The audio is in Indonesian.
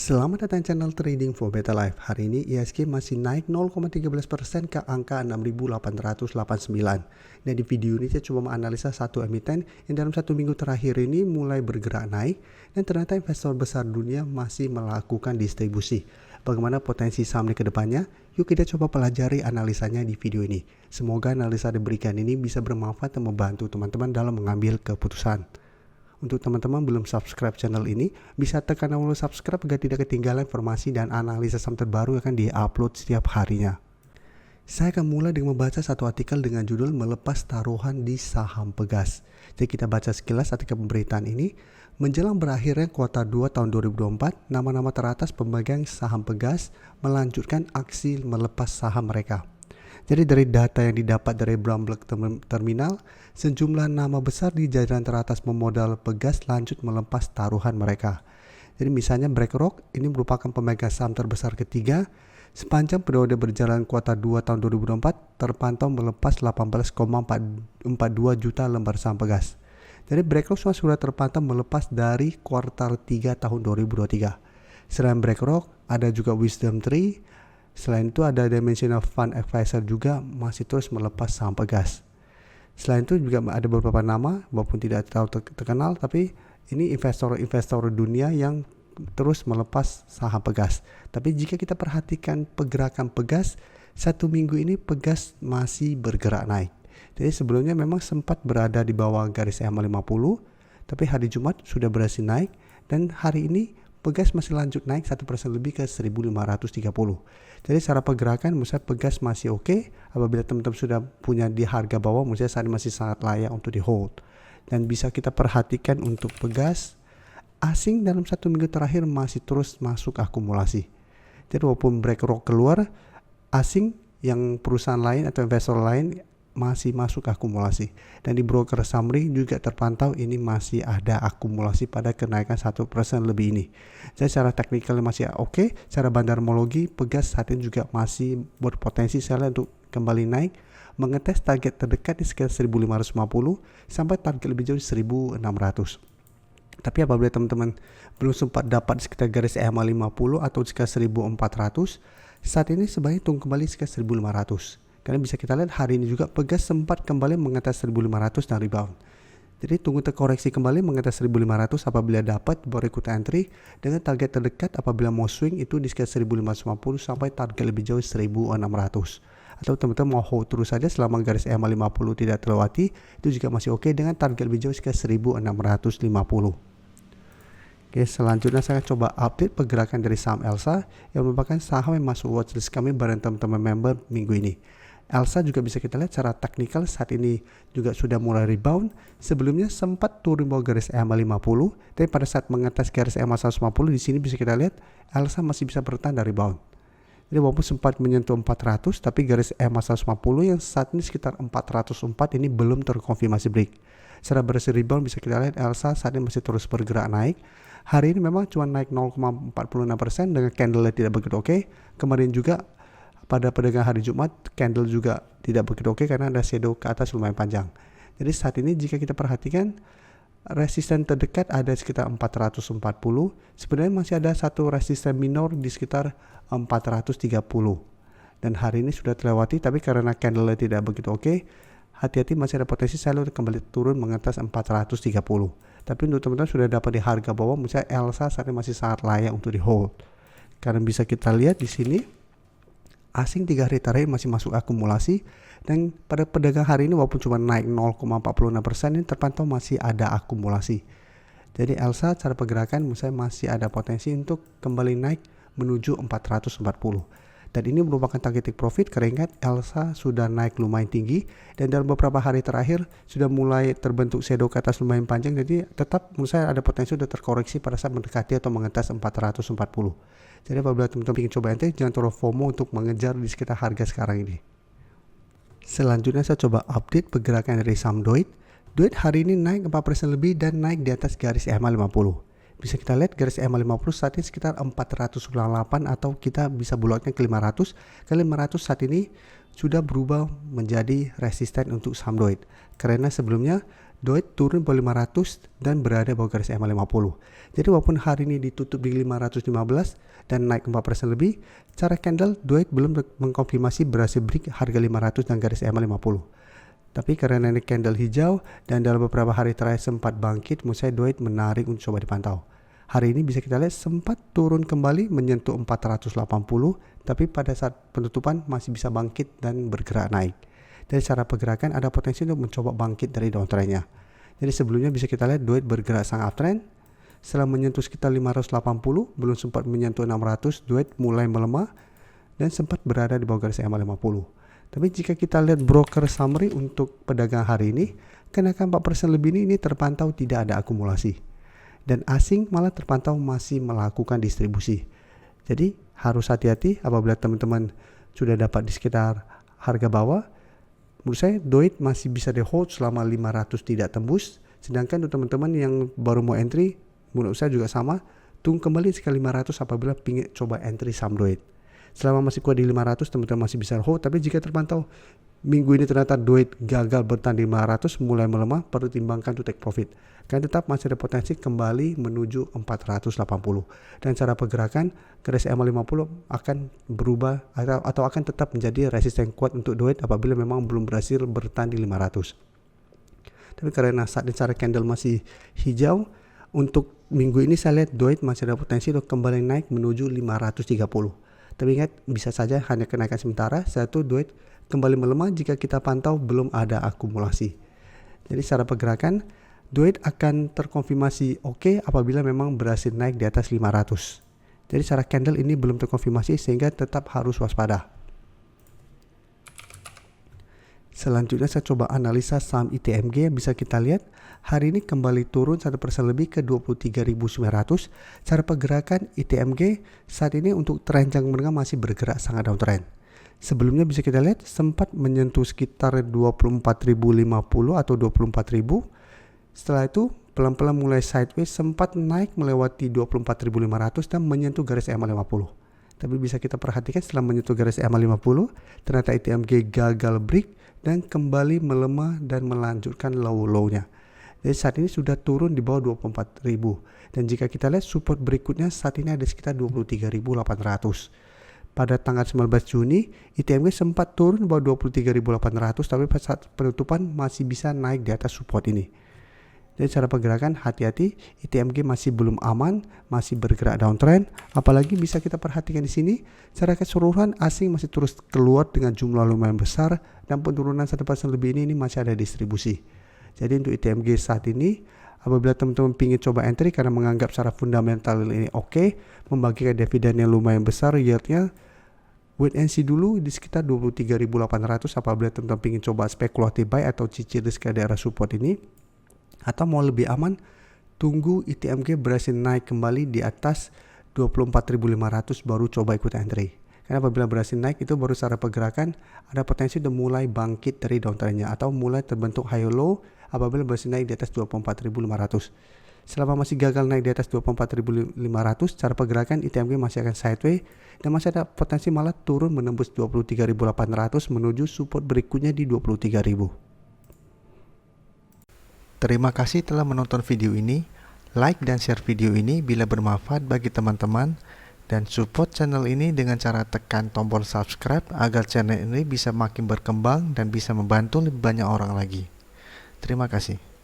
Selamat datang channel Trading for Better Life. Hari ini IHSG masih naik 0,13% ke angka 6.889. Nah, di video ini saya coba menganalisa satu emiten yang dalam satu minggu terakhir ini mulai bergerak naik dan ternyata investor besar dunia masih melakukan distribusi. Bagaimana potensi saham ke depannya? Yuk kita coba pelajari analisanya di video ini. Semoga analisa diberikan ini bisa bermanfaat dan membantu teman-teman dalam mengambil keputusan. Untuk teman-teman belum subscribe channel ini, bisa tekan tombol subscribe agar tidak ketinggalan informasi dan analisa saham terbaru yang akan di-upload setiap harinya. Saya akan mulai dengan membaca satu artikel dengan judul Melepas Taruhan di Saham Pegas. Jadi kita baca sekilas artikel pemberitaan ini. Menjelang berakhirnya kuartal 2 tahun 2024, nama-nama teratas pemegang saham Pegas melanjutkan aksi melepas saham mereka. Jadi dari data yang didapat dari Bloomberg Terminal, sejumlah nama besar di jajaran teratas pemodal Pegas lanjut melepas taruhan mereka. Jadi misalnya BlackRock ini merupakan pemegang saham terbesar ketiga. Sepanjang periode berjalan kuartal 2 tahun 2024 terpantau melepas 18,42 juta lembar saham Pegas. Jadi BlackRock sudah terpantau melepas dari kuartal 3 tahun 2023. Selain BlackRock, ada juga Wisdom Tree. Selain itu ada Dimensional Fund Advisor juga masih terus melepas saham Pegas. Selain itu juga ada beberapa nama walaupun tidak terlalu terkenal, tapi ini investor-investor dunia yang terus melepas saham Pegas. Tapi jika kita perhatikan pergerakan Pegas, satu minggu ini Pegas masih bergerak naik. Jadi sebelumnya memang sempat berada di bawah garis EMA 50, tapi hari Jumat sudah berhasil naik dan hari ini Pegas masih lanjut naik 1% lebih ke 1.530. Jadi secara pergerakan menurut saya Pegas masih oke. Apabila teman-teman sudah punya di harga bawah, menurut saya saat ini masih sangat layak untuk di hold. Dan bisa kita perhatikan untuk Pegas, asing dalam satu minggu terakhir masih terus masuk akumulasi. Jadi walaupun BlackRock keluar, asing yang perusahaan lain atau investor lain masih masuk akumulasi. Dan di broker summary juga terpantau ini masih ada akumulasi pada kenaikan 1% lebih ini. Jadi secara teknikal masih oke. Secara bandarmologi Pegas saat ini juga masih berpotensi saya untuk kembali naik, mengetes target terdekat di sekitar 1550 sampai target lebih jauh di 1600. Tapi apabila teman-teman belum sempat dapat sekitar garis EMA 50 atau sekitar 1400, saat ini sebaiknya tunggu kembali sekitar 1500. Karena bisa kita lihat hari ini juga Pegas sempat kembali mengetes 1500 dan rebound. Jadi tunggu terkoreksi kembali mengetes 1500 apabila dapat baru ikut entry dengan target terdekat apabila mau swing itu di sekitar 1550 sampai target lebih jauh 1600. Atau teman-teman mau hold terus saja selama garis EMA 50 tidak terlewati, itu juga masih oke dengan target lebih jauh sekitar 1650. Oke, selanjutnya saya coba update pergerakan dari saham Elsa yang merupakan saham yang masuk watchlist kami bareng teman-teman member minggu ini. Elsa juga bisa kita lihat secara teknikal saat ini juga sudah mulai rebound. Sebelumnya sempat turun bawah garis EMA 50, tapi pada saat mengetes garis EMA 150 di sini bisa kita lihat Elsa masih bisa bertahan dari rebound. Jadi walaupun sempat menyentuh 400, tapi garis EMA 150 yang saat ini sekitar 404 ini belum terkonfirmasi break. Secara berhasil rebound bisa kita lihat Elsa saat ini masih terus bergerak naik. Hari ini memang cuma naik 0,46% dengan candle tidak begitu oke. Kemarin juga pada perdagangan hari Jumat, candle juga tidak begitu oke karena ada shadow ke atas lumayan panjang. Jadi saat ini jika kita perhatikan, resisten terdekat ada sekitar 440. Sebenarnya masih ada satu resisten minor di sekitar 430. Dan hari ini sudah terlewati, tapi karena candle tidak begitu oke, hati-hati masih ada potensi seller kembali turun mengatas 430. Tapi untuk teman-teman sudah dapat di harga bawah, misalnya Elsa saat ini masih sangat layak untuk di hold. Karena bisa kita lihat di sini, asing 3 hari terakhir masih masuk akumulasi dan pada perdagangan hari ini walaupun cuma naik 0,46% ini terpantau masih ada akumulasi. Jadi Elsa cara pergerakan menurut saya masih ada potensi untuk kembali naik menuju 440. Dan ini merupakan target take profit karena ingat Elsa sudah naik lumayan tinggi dan dalam beberapa hari terakhir sudah mulai terbentuk shadow ke atas lumayan panjang, jadi tetap menurut saya ada potensi sudah terkoreksi pada saat mendekati atau mengetes 440. Jadi apabila teman-teman ingin coba entry, jangan terlalu FOMO untuk mengejar di sekitar harga sekarang ini. Selanjutnya saya coba update pergerakan dari saham Doit. Doit hari ini naik 4% lebih dan naik di atas garis EMA 50. Bisa kita lihat garis EMA 50 saat ini sekitar 498 atau kita bisa bulutnya ke 500. Ke 500 saat ini sudah berubah menjadi resisten untuk saham Doit. Karena sebelumnya Doit turun ke 500 dan berada di bawah garis EMA 50. Jadi walaupun hari ini ditutup di 515 dan naik 4% lebih, cara candle Doit belum mengkonfirmasi berhasil break harga 500 dan garis EMA 50. Tapi karena ini candle hijau dan dalam beberapa hari terakhir sempat bangkit, menurut saya Doit menarik untuk coba dipantau. Hari ini bisa kita lihat sempat turun kembali menyentuh 480, tapi pada saat penutupan masih bisa bangkit dan bergerak naik. Dari cara pergerakan ada potensi untuk mencoba bangkit dari downtrendnya. Jadi sebelumnya bisa kita lihat Doit bergerak sang uptrend. Setelah menyentuh sekitar 580, belum sempat menyentuh 600, Doit mulai melemah dan sempat berada di bawah garis EMA 50. Tapi jika kita lihat broker summary untuk pedagang hari ini, kenaikan 4% lebih ini terpantau tidak ada akumulasi. Dan asing malah terpantau masih melakukan distribusi. Jadi harus hati-hati apabila teman-teman sudah dapat di sekitar harga bawah. Menurut saya Doit masih bisa di hold selama 500 tidak tembus. Sedangkan untuk teman-teman yang baru mau entry, menurut saya juga sama, tunggu kembali sekali 500 apabila ingin coba entry saham Doit. Selama masih kuat di 500, teman-teman masih bisa hold. Tapi jika terpantau minggu ini ternyata Doit gagal bertahan di 500, mulai melemah, perlu timbangkan to take profit. Karena tetap masih ada potensi kembali menuju 480. Dan cara pergerakan garis EMA 50 akan berubah atau akan tetap menjadi resisten kuat untuk Doit apabila memang belum berhasil bertahan di 500. Tapi karena saat ini cara candle masih hijau, untuk minggu ini saya lihat Doit masih ada potensi untuk kembali naik menuju 530. Tapi ingat, bisa saja hanya kenaikan sementara. Satu, Doit kembali melemah jika kita pantau belum ada akumulasi. Jadi secara pergerakan, Doit akan terkonfirmasi oke apabila memang berhasil naik di atas 500. Jadi secara candle ini belum terkonfirmasi sehingga tetap harus waspada. Selanjutnya saya coba analisa saham ITMG. Bisa kita lihat hari ini kembali turun 1% lebih ke 23.900. Cara pergerakan ITMG saat ini untuk tren jangka menengah masih bergerak sangat downtrend. Sebelumnya bisa kita lihat sempat menyentuh sekitar 24.050 atau 24.000. Setelah itu pelan-pelan mulai sideways, sempat naik melewati 24.500 dan menyentuh garis EMA 50. Tapi bisa kita perhatikan setelah menyentuh garis EMA 50, ternyata ITMG gagal break dan kembali melemah dan melanjutkan low-low-nya. Jadi saat ini sudah turun di bawah 24.000. Dan jika kita lihat support berikutnya saat ini ada sekitar 23.800. Pada tanggal 19 Juni, ITMG sempat turun di bawah 23.800, tapi pada saat penutupan masih bisa naik di atas support ini. Jadi cara pergerakan hati-hati, ITMG masih belum aman, masih bergerak downtrend. Apalagi bisa kita perhatikan di sini, secara keseluruhan asing masih terus keluar dengan jumlah lumayan besar dan penurunan 1% lebih ini masih ada distribusi. Jadi untuk ITMG saat ini, apabila teman-teman ingin coba entry karena menganggap secara fundamental ini oke, membagikan dividen yang lumayan besar, yieldnya wait and see dulu di sekitar 23.800 apabila teman-teman ingin coba spekulatif buy atau cicil di sekitar daerah support ini. Atau mau lebih aman, tunggu ITMG berhasil naik kembali di atas 24.500 baru coba ikut entry. Karena apabila berhasil naik itu baru secara pergerakan ada potensi untuk mulai bangkit dari downtrendnya atau mulai terbentuk high low apabila berhasil naik di atas 24.500. Selama masih gagal naik di atas 24.500, cara pergerakan ITMG masih akan sideways dan masih ada potensi malah turun menembus 23.800 menuju support berikutnya di 23.000. Terima kasih telah menonton video ini. Like dan share video ini bila bermanfaat bagi teman-teman, dan support channel ini dengan cara tekan tombol subscribe agar channel ini bisa makin berkembang dan bisa membantu lebih banyak orang lagi. Terima kasih.